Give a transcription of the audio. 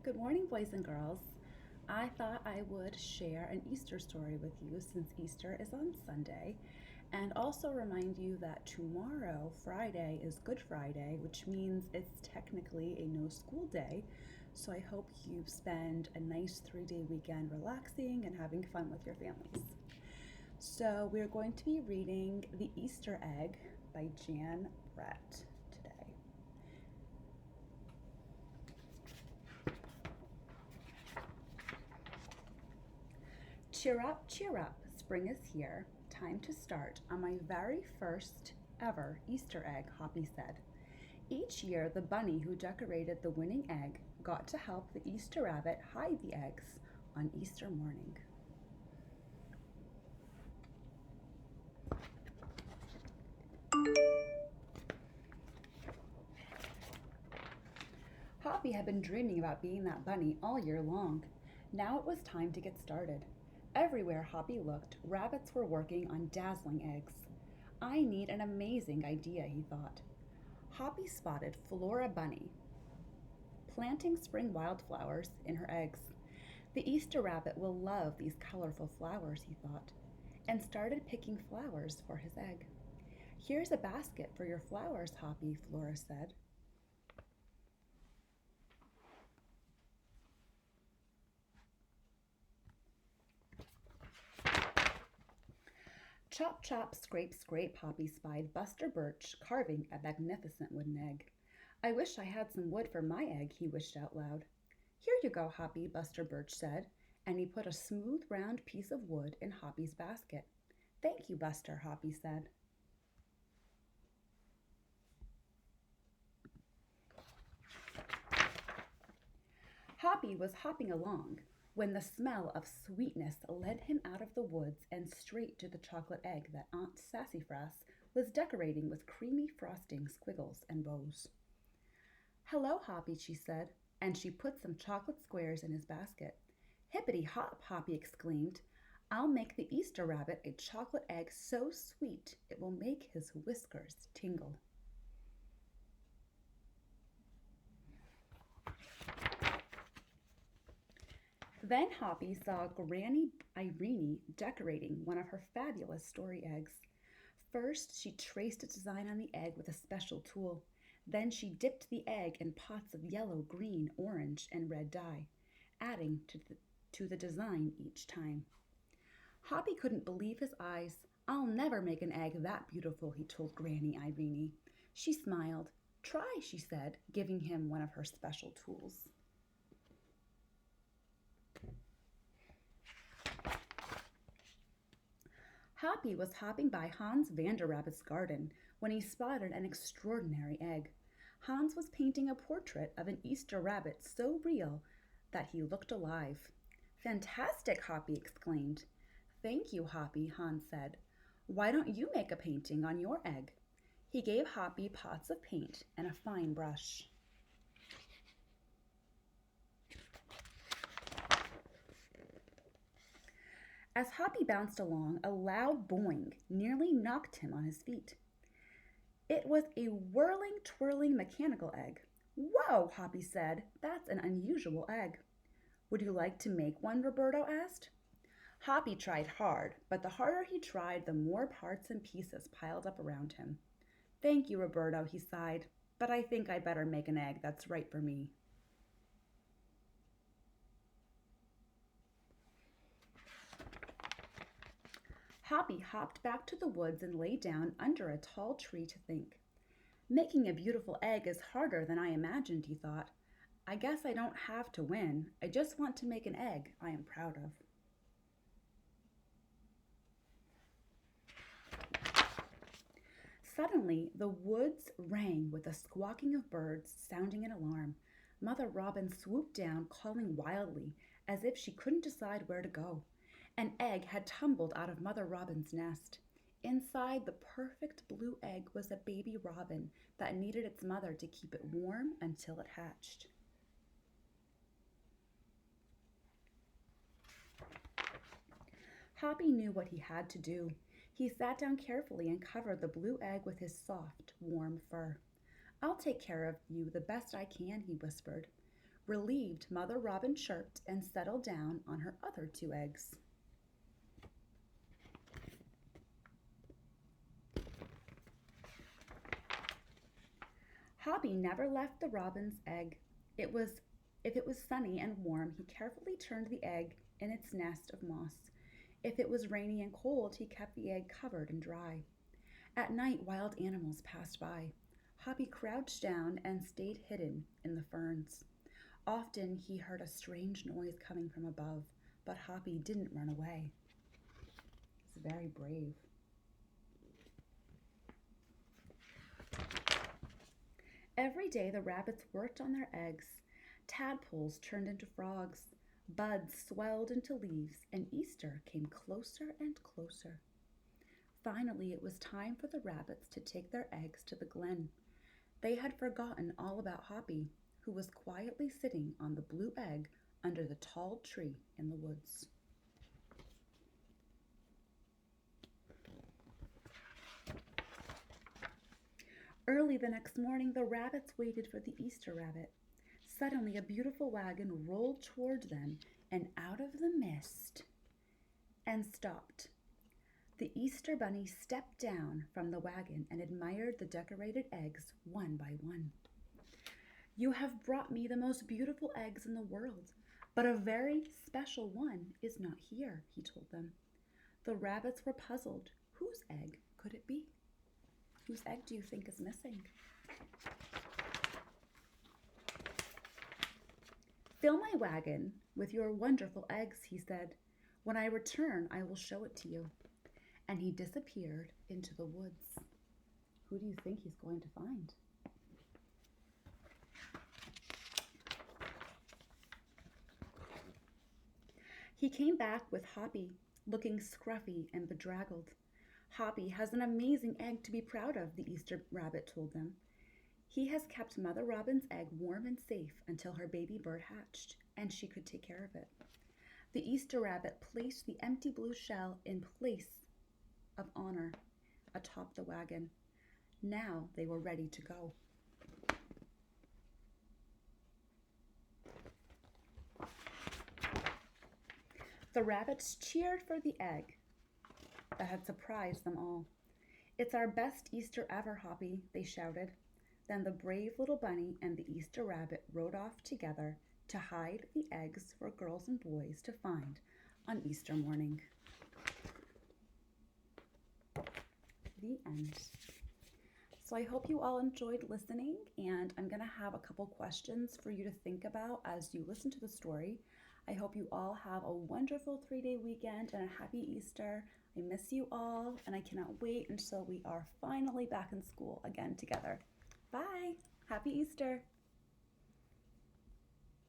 Good morning, boys and girls. I thought I would share an Easter story with you since Easter is on Sunday, and also remind you that tomorrow, Friday, is Good Friday, which means it's technically a no school day. So I hope you spend a nice 3 day weekend relaxing and having fun with your families. So we're going to be reading The Easter Egg by Jan Brett today. Cheer up, spring is here. Time to start on my very first ever Easter egg, Hoppy said. Each year, the bunny who decorated the winning egg got to help the Easter rabbit hide the eggs on Easter morning. Hoppy had been dreaming about being that bunny all year long. Now it was time to get started. Everywhere Hoppy looked, rabbits were working on dazzling eggs. I need an amazing idea, he thought. Hoppy spotted Flora Bunny planting spring wildflowers in her eggs. The Easter rabbit will love these colorful flowers, he thought, and started picking flowers for his egg. Here's a basket for your flowers, Hoppy, Flora said. Chop, chop, scrape, scrape, Hoppy spied Buster Birch carving a magnificent wooden egg. I wish I had some wood for my egg, he wished out loud. Here you go, Hoppy, Buster Birch said, and he put a smooth, round piece of wood in Hoppy's basket. Thank you, Buster, Hoppy said. Hoppy was hopping along when the smell of sweetness led him out of the woods and straight to the chocolate egg that Aunt Sassafras was decorating with creamy frosting, squiggles, and bows. Hello, Hoppy, she said, and she put some chocolate squares in his basket. Hippity hop, Hoppy exclaimed. I'll make the Easter rabbit a chocolate egg so sweet it will make his whiskers tingle. Then Hoppy saw Granny Irene decorating one of her fabulous story eggs. First, she traced a design on the egg with a special tool. Then she dipped the egg in pots of yellow, green, orange, and red dye, adding to the design each time. Hoppy couldn't believe his eyes. I'll never make an egg that beautiful, he told Granny Irene. She smiled. Try, she said, giving him one of her special tools. Hoppy was hopping by Hans Vanderrabbit's garden when he spotted an extraordinary egg. Hans was painting a portrait of an Easter rabbit so real that he looked alive. Fantastic, Hoppy exclaimed. Thank you, Hoppy, Hans said. Why don't you make a painting on your egg? He gave Hoppy pots of paint and a fine brush. As Hoppy bounced along, a loud boing nearly knocked him on his feet. It was a whirling, twirling mechanical egg. Whoa, Hoppy said. That's an unusual egg. Would you like to make one? Roberto asked. Hoppy tried hard, but the harder he tried, the more parts and pieces piled up around him. Thank you, Roberto, he sighed, but I think I'd better make an egg that's right for me. Hoppy hopped back to the woods and lay down under a tall tree to think. Making a beautiful egg is harder than I imagined, he thought. I guess I don't have to win. I just want to make an egg I am proud of. Suddenly, the woods rang with the squawking of birds, sounding an alarm. Mother Robin swooped down, calling wildly, as if she couldn't decide where to go. An egg had tumbled out of Mother Robin's nest. Inside the perfect blue egg was a baby robin that needed its mother to keep it warm until it hatched. Hoppy knew what he had to do. He sat down carefully and covered the blue egg with his soft, warm fur. I'll take care of you the best I can, he whispered. Relieved, Mother Robin chirped and settled down on her other 2 eggs. Hobby never left the robin's egg. If it was sunny and warm, he carefully turned the egg in its nest of moss. If it was rainy and cold, he kept the egg covered and dry. At night, wild animals passed by. Hobby crouched down and stayed hidden in the ferns. Often he heard a strange noise coming from above, but Hoppy didn't run away. He's very brave. Every day the rabbits worked on their eggs. Tadpoles turned into frogs. Buds swelled into leaves, and Easter came closer and closer. Finally, it was time for the rabbits to take their eggs to the glen. They had forgotten all about Hoppy, who was quietly sitting on the blue egg under the tall tree in the woods. Early the next morning, the rabbits waited for the Easter rabbit. Suddenly, a beautiful wagon rolled toward them and out of the mist and stopped. The Easter bunny stepped down from the wagon and admired the decorated eggs one by one. "You have brought me the most beautiful eggs in the world, but a very special one is not here," he told them. The rabbits were puzzled. Whose egg could it be? Whose egg do you think is missing? "Fill my wagon with your wonderful eggs," he said. "When I return, I will show it to you." And he disappeared into the woods. Who do you think he's going to find? He came back with Hoppy, looking scruffy and bedraggled. "Hoppy has an amazing egg to be proud of," the Easter rabbit told them. "He has kept Mother Robin's egg warm and safe until her baby bird hatched, and she could take care of it." The Easter rabbit placed the empty blue shell in place of honor atop the wagon. Now they were ready to go. The rabbits cheered for the egg that had surprised them all. "It's our best Easter ever, Hoppy," they shouted. Then the brave little bunny and the Easter rabbit rode off together to hide the eggs for girls and boys to find on Easter morning. The end. So I hope you all enjoyed listening, and I'm going to have a couple questions for you to think about as you listen to the story. I hope you all have a wonderful 3-day weekend and a happy Easter. I miss you all, and I cannot wait until we are finally back in school again together. Bye! Happy Easter!